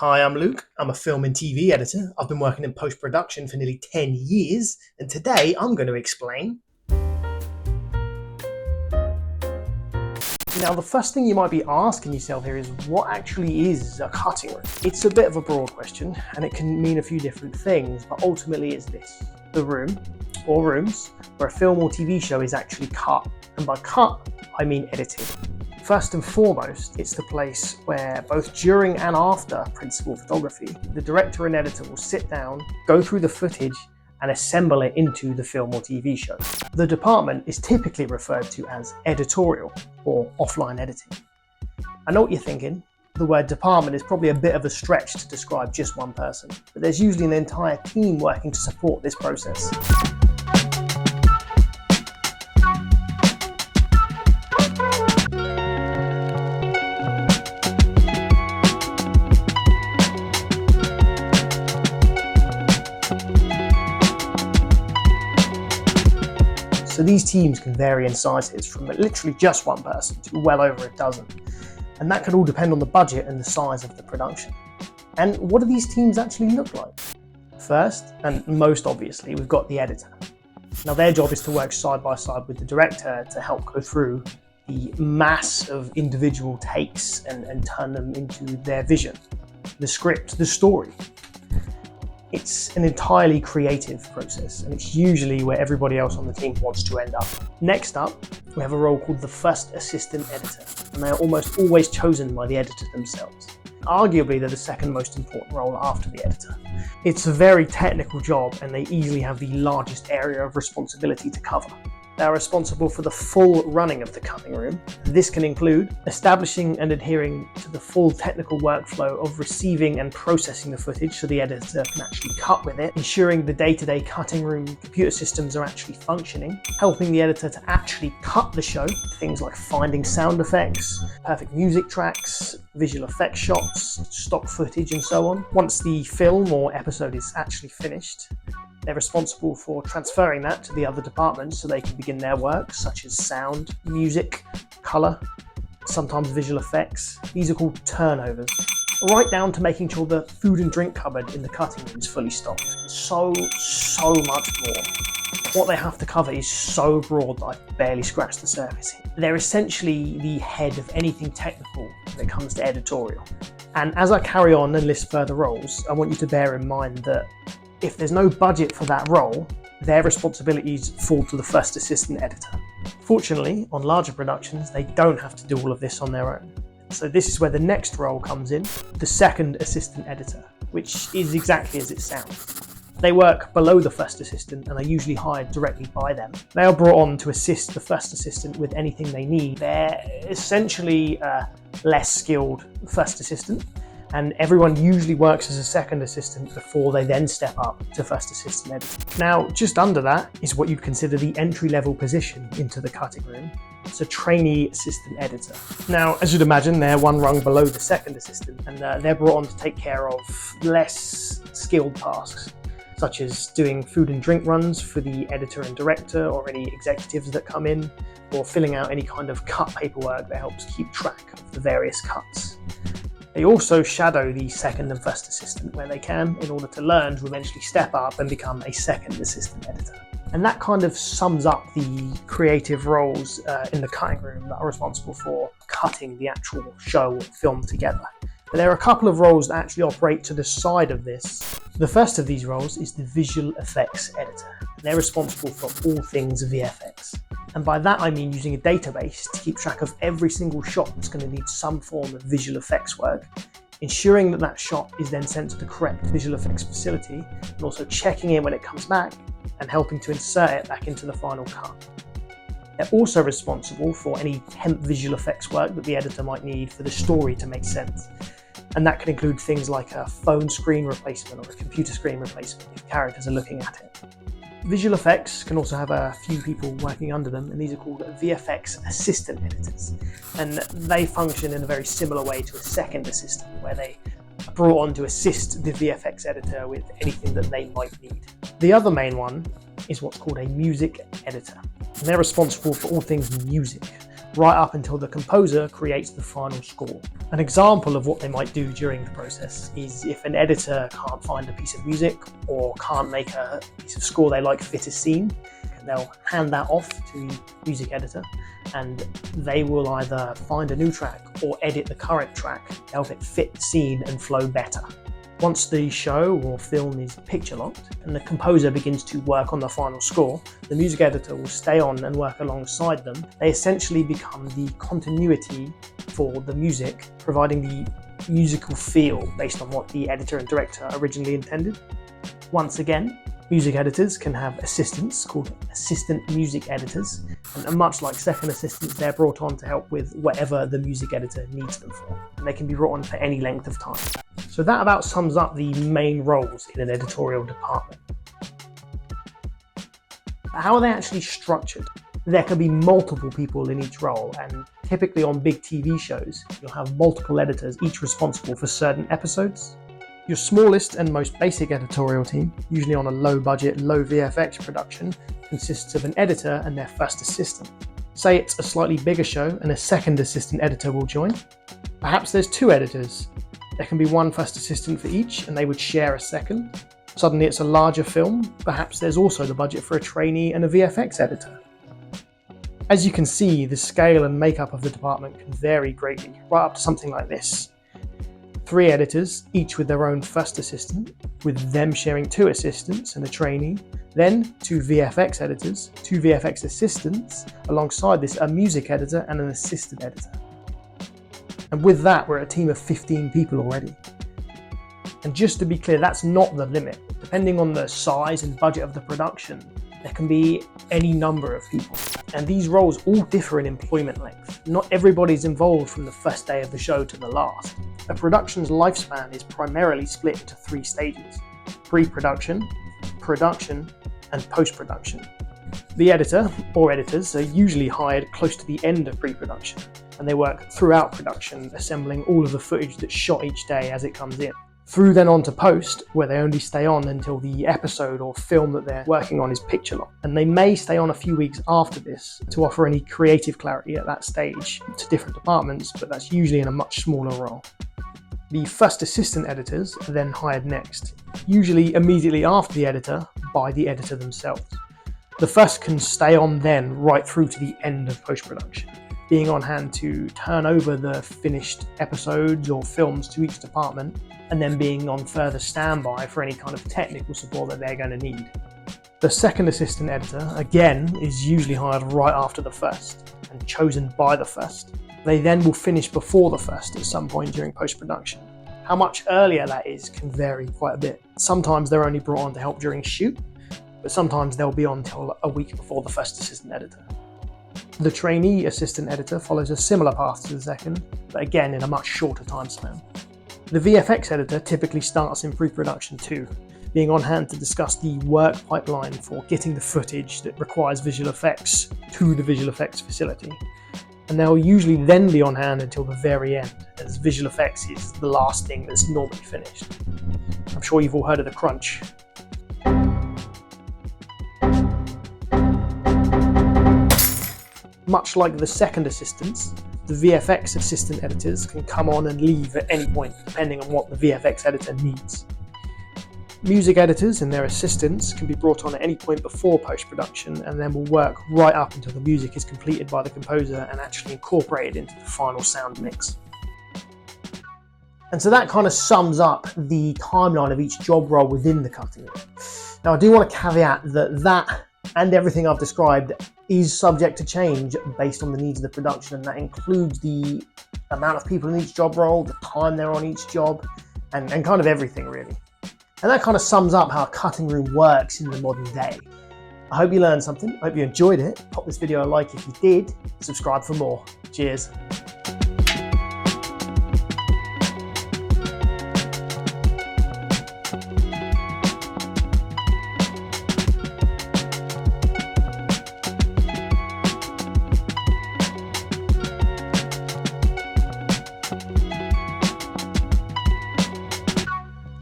Hi, I'm Luke. I'm a film and TV editor. I've been working in post-production for nearly 10 years, and today I'm going to explain. Now, the first thing you might be asking yourself here is, what actually is a cutting room? It's a bit of a broad question, and it can mean a few different things, but ultimately it's this: the room, or rooms, where a film or TV show is actually cut. And by cut, I mean edited. First and foremost, it's the place where both during and after principal photography, the director and editor will sit down, go through the footage, and assemble it into the film or TV show. The department is typically referred to as editorial, or offline editing. I know what you're thinking. The word department is probably a bit of a stretch to describe just one person, but there's usually an entire team working to support this process. So these teams can vary in sizes from literally just one person to well over a dozen. And that could all depend on the budget and the size of the production. And what do these teams actually look like? First, and most obviously, we've got the editor. Now their job is to work side by side with the director to help go through the mass of individual takes and turn them into their vision, the script, the story. It's an entirely creative process, and it's usually where everybody else on the team wants to end up. Next up, we have a role called the first assistant editor, and they are almost always chosen by the editor themselves. Arguably, they're the second most important role after the editor. It's a very technical job, and they easily have the largest area of responsibility to cover. They are responsible for the full running of the cutting room. This can include establishing and adhering to the full technical workflow of receiving and processing the footage so the editor can actually cut with it, ensuring the day-to-day cutting room computer systems are actually functioning, helping the editor to actually cut the show, things like finding sound effects, perfect music tracks, visual effects shots, stock footage, and so on. Once the film or episode is actually finished, they're responsible for transferring that to the other departments so they can begin their work, such as sound, music, colour, sometimes visual effects. These are called turnovers. Right down to making sure the food and drink cupboard in the cutting room is fully stocked. So much more. What they have to cover is so broad that I've barely scratched the surface here. They're essentially the head of anything technical when it comes to editorial. And as I carry on and list further roles, I want you to bear in mind that if there's no budget for that role, their responsibilities fall to the first assistant editor. Fortunately, on larger productions, they don't have to do all of this on their own. So this is where the next role comes in, the second assistant editor, which is exactly as it sounds. They work below the first assistant and are usually hired directly by them. They are brought on to assist the first assistant with anything they need. They're essentially a less skilled first assistant, and everyone usually works as a second assistant before they then step up to first assistant editor. Now, just under that is what you'd consider the entry-level position into the cutting room. It's a trainee assistant editor. Now, as you'd imagine, they're one rung below the second assistant, and they're brought on to take care of less skilled tasks, such as doing food and drink runs for the editor and director or any executives that come in, or filling out any kind of cut paperwork that helps keep track of the various cuts. They also shadow the second and first assistant where they can, in order to learn to eventually step up and become a second assistant editor. And that kind of sums up the creative roles in the cutting room that are responsible for cutting the actual show or film together. But there are a couple of roles that actually operate to the side of this. The first of these roles is the visual effects editor. They're responsible for all things VFX. And by that I mean using a database to keep track of every single shot that's going to need some form of visual effects work, ensuring that that shot is then sent to the correct visual effects facility, and also checking in when it comes back and helping to insert it back into the final cut. They're also responsible for any temp visual effects work that the editor might need for the story to make sense. And that can include things like a phone screen replacement or a computer screen replacement if characters are looking at it. Visual effects can also have a few people working under them, and these are called VFX assistant editors. And they function in a very similar way to a second assistant, where they are brought on to assist the VFX editor with anything that they might need. The other main one is what's called a music editor. And they're responsible for all things music, right up until the composer creates the final score. An example of what they might do during the process is if an editor can't find a piece of music or can't make a piece of score they like fit a scene, they'll hand that off to the music editor and they will either find a new track or edit the current track to help it fit the scene and flow better. Once the show or film is picture locked and the composer begins to work on the final score, the music editor will stay on and work alongside them. They essentially become the continuity for the music, providing the musical feel based on what the editor and director originally intended. Once again, music editors can have assistants called assistant music editors, and much like second assistants, they're brought on to help with whatever the music editor needs them for, and they can be brought on for any length of time. So that about sums up the main roles in an editorial department. How are they actually structured? There can be multiple people in each role, and typically on big TV shows, you'll have multiple editors, each responsible for certain episodes. Your smallest and most basic editorial team, usually on a low budget, low VFX production, consists of an editor and their first assistant. Say it's a slightly bigger show and a second assistant editor will join. Perhaps there's two editors. There can be one first assistant for each and they would share a second. Suddenly it's a larger film. Perhaps there's also the budget for a trainee and a VFX editor. As you can see, the scale and makeup of the department can vary greatly, right up to something like this. 3 editors, each with their own first assistant, with them sharing 2 assistants and a trainee, then 2 VFX editors, 2 VFX assistants, alongside this a music editor and an assistant editor. And with that, we're at a team of 15 people already. And just to be clear, that's not the limit. Depending on the size and budget of the production, there can be any number of people. And these roles all differ in employment length. Not everybody's involved from the first day of the show to the last. A production's lifespan is primarily split into 3 stages: pre-production, production, and post-production. The editor or editors are usually hired close to the end of pre-production, and they work throughout production, assembling all of the footage that's shot each day as it comes in. Through then on to post, where they only stay on until the episode or film that they're working on is picture locked. And they may stay on a few weeks after this to offer any creative clarity at that stage to different departments, but that's usually in a much smaller role. The first assistant editors are then hired next, usually immediately after the editor by the editor themselves. The first can stay on then right through to the end of post-production, being on hand to turn over the finished episodes or films to each department, and then being on further standby for any kind of technical support that they're going to need. The second assistant editor, again, is usually hired right after the first and chosen by the first. They then will finish before the first at some point during post-production. How much earlier that is can vary quite a bit. Sometimes they're only brought on to help during shoot, but sometimes they'll be on till a week before the first assistant editor. The trainee assistant editor follows a similar path to the second, but again in a much shorter time span. The VFX editor typically starts in pre-production too, being on hand to discuss the work pipeline for getting the footage that requires visual effects to the visual effects facility. And they'll usually then be on hand until the very end, as visual effects is the last thing that's normally finished. I'm sure you've all heard of the crunch. Much like the second assistants, the VFX assistant editors can come on and leave at any point, depending on what the VFX editor needs. Music editors and their assistants can be brought on at any point before post-production and then will work right up until the music is completed by the composer and actually incorporated into the final sound mix. And so that kind of sums up the timeline of each job role within the cutting room. Now I do want to caveat that and everything I've described is subject to change based on the needs of the production, and that includes the amount of people in each job role, the time they're on each job, and kind of everything really. And that kind of sums up how a cutting room works in the modern day. I hope you learned something, I hope you enjoyed it. Pop this video a like if you did, subscribe for more. Cheers.